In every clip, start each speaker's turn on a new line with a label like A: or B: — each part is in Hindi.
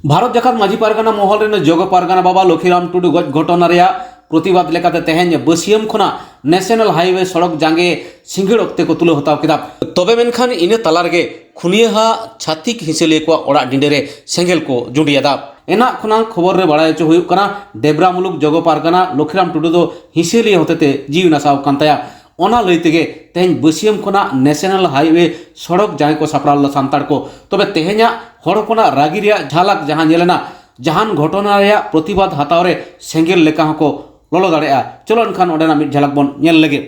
A: भारत जखात माझी पारगाना महल रेन जोग पारगाना बाबा लक्ष्मीराम टुडू गज घटना रे प्रतिबाद लेकाते तेहें बसियम खुना नेशनल हाईवे सड़क जांगे सिंगड़ अक्ते को तुलो हताव किदा तबे मेनखान इने तला रेगे खुनिया छातिक हिसेले को ओड़ा डिंडे सेंगेल को जुंडियादा एना खुना खबर रे बड़ाय चो हुयुक कना देबरा मुलुक जोग पारगाना लक्ष्मीराम टुडू दो हिसेले होतेते जीव नसाव कांताया ओना लई तेगे तेहें बसियम खुना नेशनल हाईवे सड़क जांगे को सापड़ाल सांताड़ को तबे तेहेंया हड़पना रागी रिया झालक जहां नेलेना जहान घटना रिया प्रतिबाद हताव रे सेंगेल लेका को लोलो दाड़ेया चलो एनखान ओडेना मिट झलक बन नेल लगे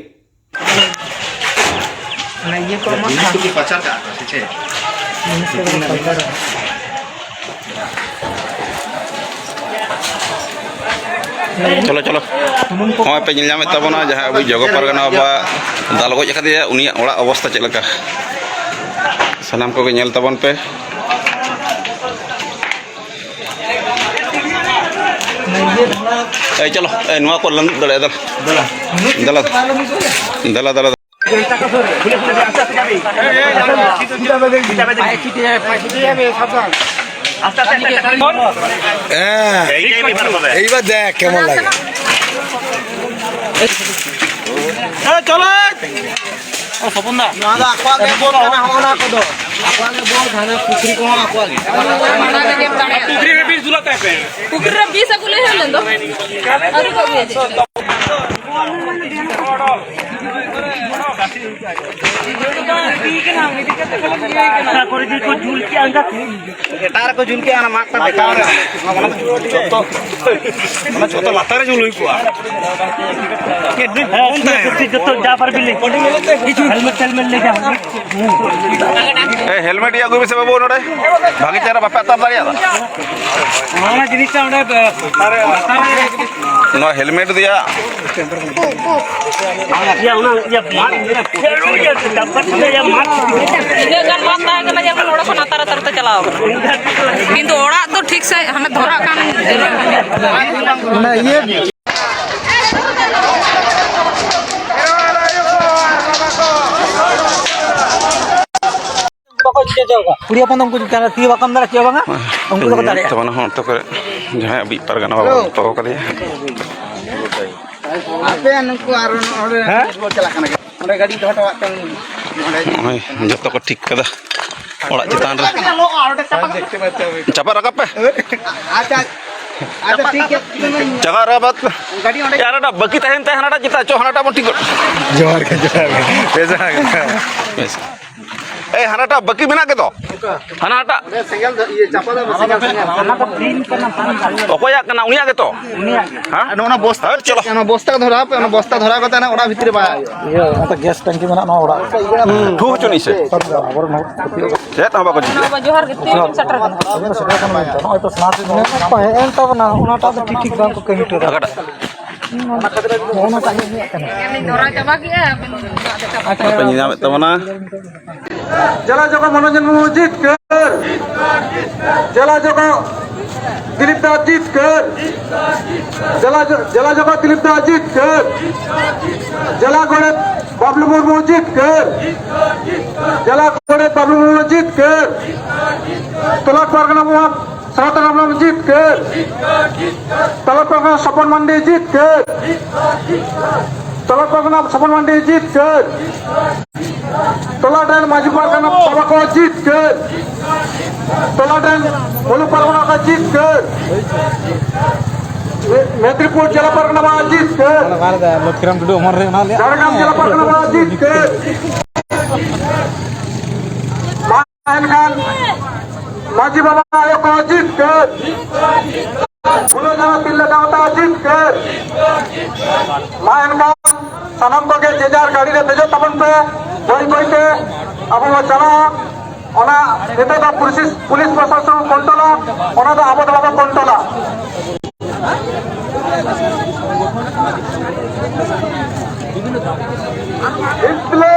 B: चलो चलो हमें पे निलाम तबना जहाँ अभी जोग पारगाना बाबा दाल गज कदिया उनिया ओड़ा अवस्था चलका सानाम को नेल तबन पे चलो नुआ को लंद दले दला दला दला दला
C: देख केमन लागे
D: चलो सपना पुखरी में बीस दुलाता है पुखरी में बीस अकुले है लेंदो अरे को गिटार को झुल के आना मारता बेकार है छोटा लातारे झुल हुई कुआ जो जा पर भी ले हेलमेट ले जा
B: हेलमेट या गुबे से बाबू नोडे भागी चारा बापे अतार दाड़िया
D: ओना जिनिसटा ओडे
B: नो हेलमेट दिया
D: या ओना या मार फेरो या डब्बा या मार ये गन बात है कि जब ओड़ा को नातार तरते चलाओ किंतु ओड़ा तो ठीक से हमें धरा कान ना ये पुड़िया पंदम को चला ती बकम दरा किया बांगा उनको तो दाड़े
B: तबन हो तो करे जहां अभी पारगाना बाबा तो करे
D: आपे अनको आरो ओडे चला कना ओडे गाड़ी हटवा तन
B: जतो को ठीक कदा ओड़ा चितान रे चपा रखा पे
D: अच्छा अच्छा ठीक है
B: जगह रबात
D: गाड़ी ओडे
B: यारडा बकी तहन तहनडा चिता चो हनाटा बन ठीक
C: जोहार के पैसा
B: ए हनाटा बकी बिना के तो हनाटा
D: सिंगल ये चापा दा सिंगल हनाटा क्लीन करना पानी
B: ओकोया कना उनिया के तो हां
D: ओना बोस्ता
B: चलो
D: ओना बोस्ता धरा पे ओना बोस्ता धरा कता ना ओड़ा भीतर बा ये तो गैस टंकी में ना ओड़ा
B: ठू चुनी से सेट हबा को
E: जोहार के 3 सटर
D: ओय तो स्मार्ट में एन तब ना ओना ता ठीक ठीक दाम को किलोमीटर
B: अगड़ा
D: ओना ता नहीं
E: धरा चाबा गया
B: पे निलाम तबना
F: जला जगह मनोरंजन जीत कर जला जगह दिलीप दास जीत कर जला जगह दिलीप दास जीत कर जला घोड़े बाबलू मुर्मू जीत कर जला घोड़े बाबलू मुर्मू जीत कर तलाक पारगाना मोहम्मद सनातन राम जीत कर तलाक पारगाना सपन मंडी जीत कर तलाक पारगाना सपन मंडी जीत कर तलाटन माझी पारगाना बाबा को जीत कर तलाटन बोलू पारगाना का जीत कर मेदिनीपुर जिला पारगाना वाला जीत कर
C: लक्ष्मीराम टुडू अमर रे ना ले
F: झारखंड जिला पारगाना वाला जीत कर मायन खान माझी बाबा आयोग को जीत कर बोलो जरा तिल्ले दावता जीत कर मायन खान सनम को के जेजार गाड़ी रे तेजो तबन पे कोई कोई के अब वो चला ओना नेता का पुलिस प्रशासन कंट्रोल ओना दा आबो दबा control इसले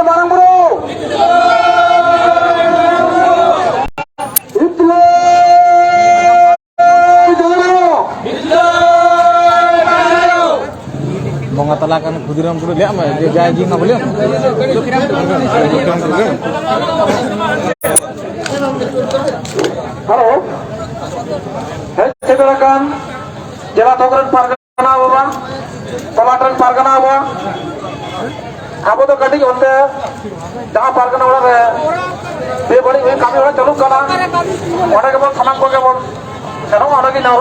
F: मारंगुरो इसले
C: Bonga tala kan Khudiram Toudou lihat mah dia gaya jing apa lihat?
F: Halo. Silakan. Jela Togren Pargana Baba. Tolatren Pargana Baba. Abo to kadi onte jaha Pargana ora re. Be bari we kami ora chalu kana. Ona ke bol sanak ko ke bol. Seno ona ki na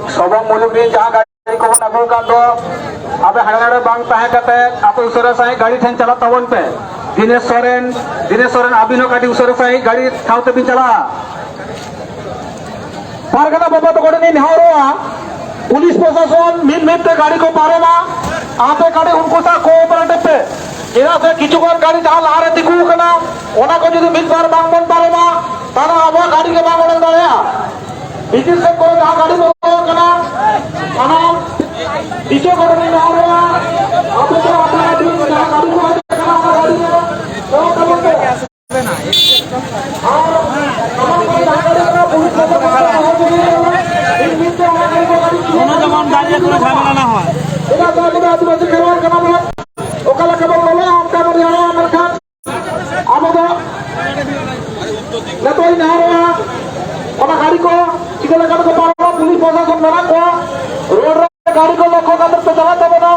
F: Sobong muluk ni jang gadi ko bon agu kan do abe hangare bang tahe kate ape usara sai gadi then chala tabon pe Dinesh Soren abino kadi usara sai gadi thaute bin chala Pargana baba to gode ni nahoroa police प्रशासन मिल मिलते गाड़ी को मारे ना आपे गाड़ी उनको सा कोऑपरेटिव पे इना से किचुगन गाड़ी जहां ला रहे दिखू कना ओना को जदि मिल बार बांग बन पारे ना ताना आबो गाड़ी के बांग बन दाया बिजनेस से को जहां गाड़ी में कना खाना इसे को नहीं आ रहा आपे तो अपना गाड़ी में जहां गाड़ी को कना गाड़ी में तो करोगे और पुलिस प्रशासन हो गई झमेला ना হয় এটা তো আদিবাসী খেলোয়াড় কেন বলে ওকালা কেবল বলে আমটা বলি আমার খান আমদো না তো না রে ওনা গাড়ি को চিকলা গাড়ি को পারো পুলিশ প্রশাসন মেলা को रोड रे गाड़ी को लोगों का तरफ से चला तब ना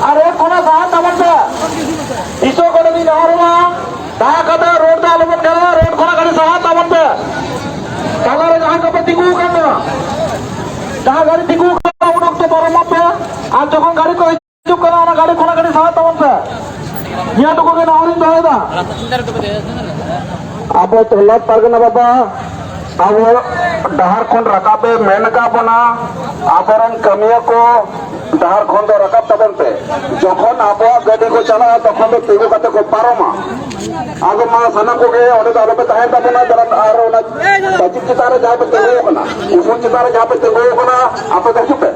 F: अरे कोना साथ तमन इसो को नहीं ना रे दा कदा रोड दा लोग करा रोड कोना गाड़ी साथ तमन पे कलर जहां का पति को करना जहां गाड़ी दिखू उन तो बड़ा मत है आज जब गाड़ी को चुप करा ना गाड़ी खोना गाड़ी साथ तमन पे यहां तो कोई ना और दादा अब तो लत परगना बाबा अब डहार खोन रकाबे मेनका बना आबरन कमिया को डहार खोन दो रकाब तबन पे যখন আবো গাড়ি को चला তখন তো তেগো কাতে को পারোমা आगे मा सना को के ओडे तो आलो पे ताहे तबना दरन आरो ना बचित चितारे जहां पे तेगो कना उसन चितारे जहां पे तेगो कना आपे देखु पे